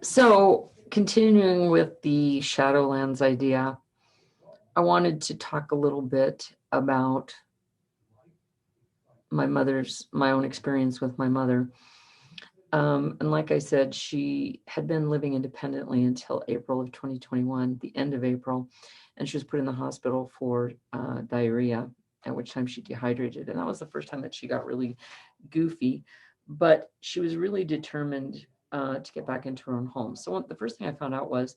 So, continuing with the Shadowlands idea, I wanted to talk a little bit about my own experience with my mother. And like I said, she had been living independently until April of 2021, the end of April, and she was put in the hospital for diarrhea, at which time she dehydrated. And that was the first time that she got really goofy, but she was really determined to get back into her own home. So the first thing I found out was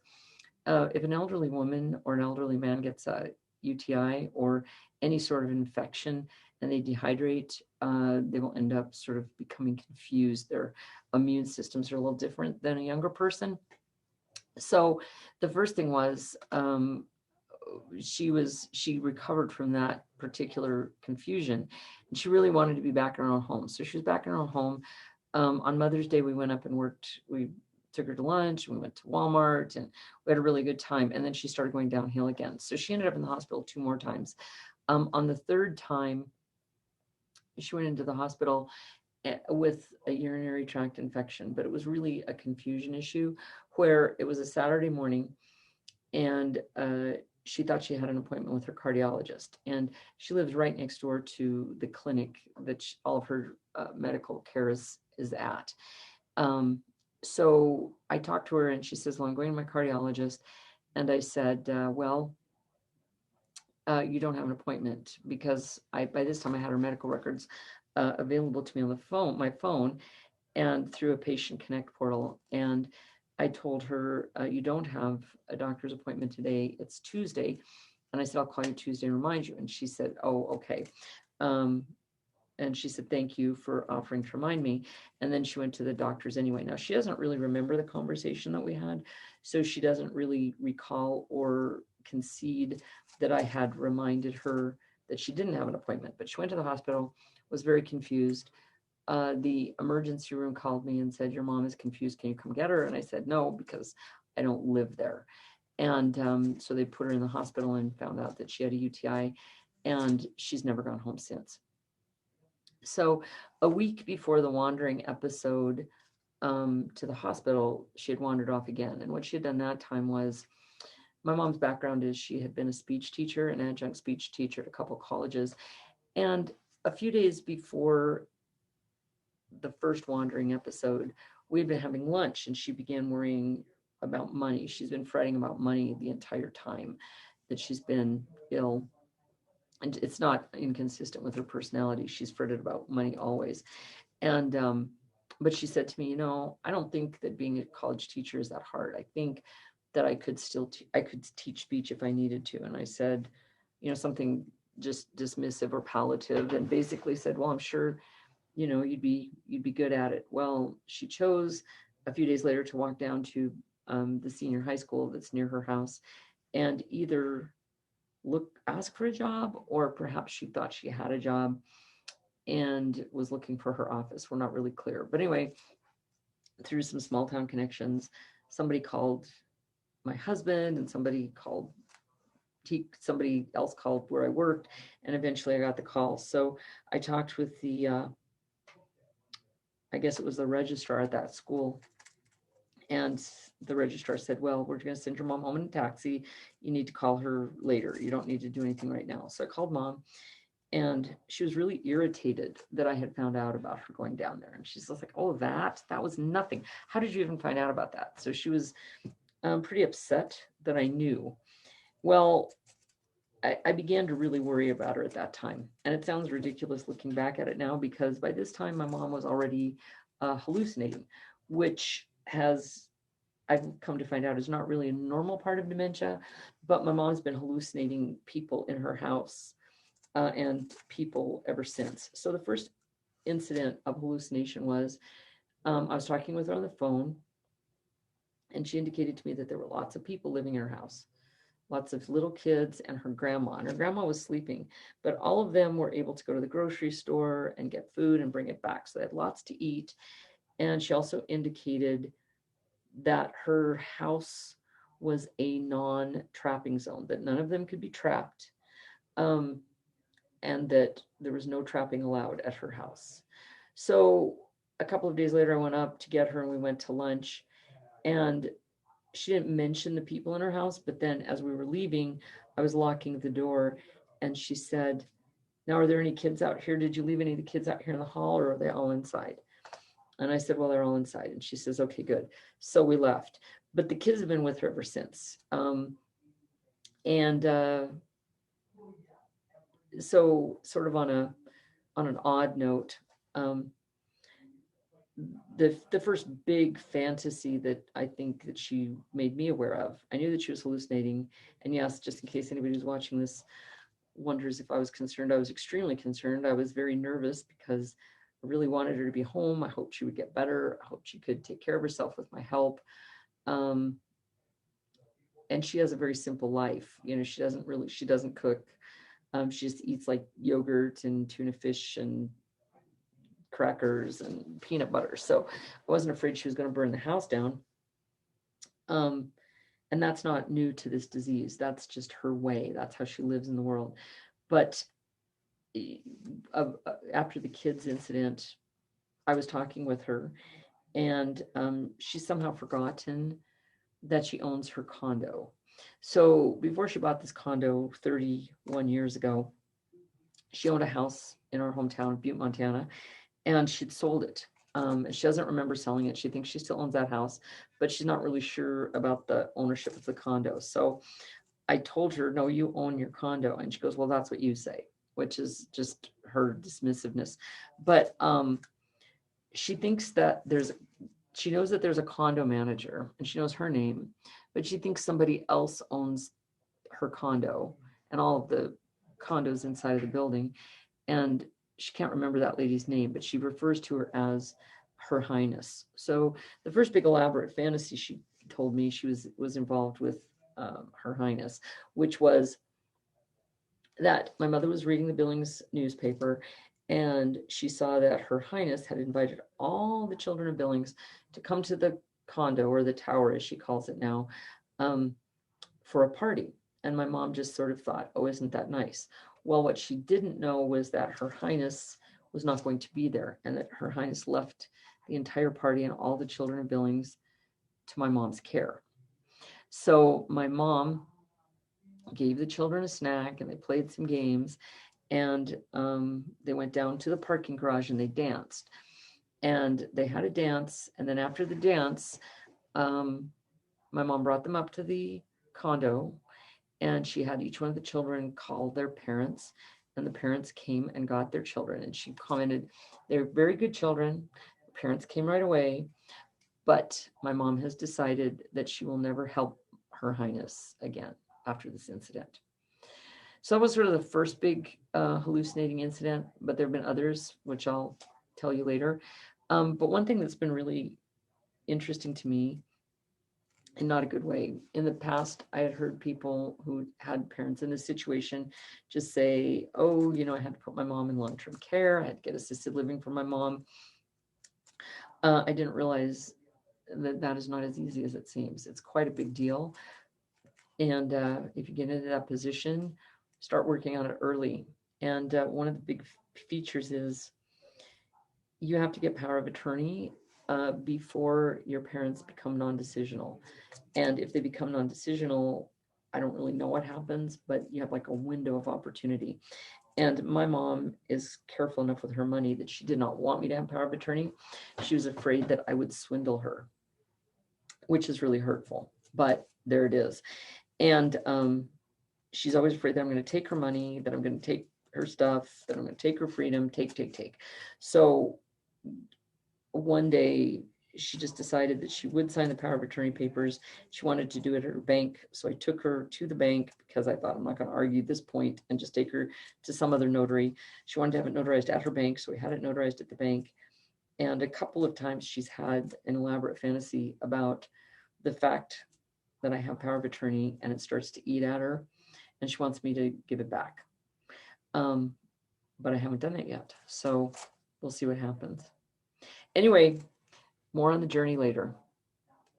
if an elderly woman or an elderly man gets a UTI or any sort of infection and they dehydrate, they will end up sort of becoming confused. Their immune systems are a little different than a younger person. So the first thing was she recovered from that particular confusion, and she really wanted to be back in her own home. So she was back in her own home. On Mother's Day, we went up and worked. We took her to lunch. We went to Walmart, and we had a really good time. And then she started going downhill again. So she ended up in the hospital 2 more times. On the third time, she went into the hospital with a urinary tract infection, but it was really a confusion issue where it was a Saturday morning, and she thought she had an appointment with her cardiologist, and she lives right next door to the clinic that all of her medical care is at. So I talked to her, and she says, well, I'm going to my cardiologist. And I said, well, you don't have an appointment, because by this time I had her medical records available to me on my phone, and through a Patient Connect portal. And I told her, you don't have a doctor's appointment today. It's Tuesday. And I said, I'll call you Tuesday and remind you. And she said, oh, okay. And she said, thank you for offering to remind me. And then she went to the doctor's anyway. Now, she doesn't really remember the conversation that we had, so she doesn't really recall or concede that I had reminded her that she didn't have an appointment. But she went to the hospital, was very confused. The emergency room called me and said, your mom is confused. Can you come get her? And I said, no, because I don't live there. And so they put her in the hospital and found out that she had a UTI, and she's never gone home since. So a week before the wandering episode to the hospital, she had wandered off again. And what she had done that time was, my mom's background is she had been a speech teacher, an adjunct speech teacher at a couple colleges. And a few days before the first wandering episode, we'd been having lunch, and she began worrying about money. She's been fretting about money the entire time that she's been ill. And it's not inconsistent with her personality. She's fretted about money always. And but she said to me, I don't think that being a college teacher is that hard. I think that I could still I could teach speech if I needed to. And I said, something just dismissive or palliative, and basically said, well, I'm sure you'd be good at it. Well, she chose a few days later to walk down to the senior high school that's near her house, and either ask for a job, or perhaps she thought she had a job and was looking for her office. We're not really clear. But anyway, through some small town connections, somebody called my husband, and somebody else called where I worked, and eventually I got the call. So I talked with I guess it was the registrar at that school. And the registrar said, well, we're going to send your mom home in a taxi. You need to call her later. You don't need to do anything right now. So I called mom, and she was really irritated that I had found out about her going down there. And she's just like, oh, that was nothing. How did you even find out about that? So she was pretty upset that I knew. Well, I began to really worry about her at that time. And it sounds ridiculous looking back at it now, because by this time my mom was already hallucinating, which I've come to find out is not really a normal part of dementia, but my mom's been hallucinating people in her house and people ever since. So the first incident of hallucination was, I was talking with her on the phone, and she indicated to me that there were lots of people living in her house, lots of little kids and her grandma. And her grandma was sleeping, but all of them were able to go to the grocery store and get food and bring it back. So they had lots to eat. And she also indicated that her house was a non-trapping zone, that none of them could be trapped, and that there was no trapping allowed at her house. So a couple of days later, I went up to get her, and we went to lunch. And she didn't mention the people in her house, but then as we were leaving, I was locking the door, and she said, now, are there any kids out here? Did you leave any of the kids out here in the hall, or are they all inside? And I said, well, they're all inside. And she says, okay, good. So we left. But the kids have been with her ever since. And so sort of on an odd note, the first big fantasy that I think that she made me aware of, I knew that she was hallucinating. And yes, just in case anybody who's watching this wonders if I was concerned, I was extremely concerned. I was very nervous because I really wanted her to be home. I hoped she would get better. I hoped she could take care of herself with my help. And she has a very simple life. She doesn't cook. She just eats like yogurt and tuna fish and crackers and peanut butter. So I wasn't afraid she was going to burn the house down. And that's not new to this disease. That's just her way. That's how she lives in the world. But after the kids incident, I was talking with her, and she's somehow forgotten that she owns her condo. So before she bought this condo 31 years ago, she owned a house in our hometown of Butte, Montana, and she'd sold it. She doesn't remember selling it. She thinks she still owns that house, but she's not really sure about the ownership of the condo. So I told her, no, you own your condo. And she goes, well, that's what you say, which is just her dismissiveness. But she thinks that she knows that there's a condo manager, and she knows her name, but she thinks somebody else owns her condo and all of the condos inside of the building. And she can't remember that lady's name, but she refers to her as Her Highness. So the first big elaborate fantasy she told me she was involved with Her Highness, which was that my mother was reading the Billings newspaper, and she saw that Her Highness had invited all the children of Billings to come to the condo, or the tower as she calls it now, for a party. And my mom just sort of thought, oh, isn't that nice? Well, what she didn't know was that Her Highness was not going to be there, and that Her Highness left the entire party and all the children of Billings to my mom's care. So my mom gave the children a snack, and they played some games, and they went down to the parking garage and they danced. And they had a dance, and then after the dance, my mom brought them up to the condo, and she had each one of the children call their parents, and the parents came and got their children. And she commented, they're very good children. The parents came right away, but my mom has decided that she will never help Her Highness again after this incident. So that was sort of the first big hallucinating incident, but there have been others, which I'll tell you later. But one thing that's been really interesting to me, in not a good way, in the past, I had heard people who had parents in this situation just say, oh, I had to put my mom in long-term care. I had to get assisted living for my mom. I didn't realize that is not as easy as it seems. It's quite a big deal. And if you get into that position, start working on it early. And one of the big features is you have to get power of attorney before your parents become non-decisional. And if they become non-decisional, I don't really know what happens, but you have like a window of opportunity. And my mom is careful enough with her money that she did not want me to have power of attorney. She was afraid that I would swindle her, which is really hurtful, but there it is. And she's always afraid that I'm going to take her money, that I'm going to take her stuff, that I'm going to take her freedom, take. So one day she just decided that she would sign the power of attorney papers. She wanted to do it at her bank. So I took her to the bank because I thought I'm not going to argue this point and just take her to some other notary. She wanted to have it notarized at her bank. So we had it notarized at the bank. And a couple of times she's had an elaborate fantasy about the fact that I have power of attorney, and it starts to eat at her, and she wants me to give it back. But I haven't done it yet. So we'll see what happens. Anyway, more on the journey later.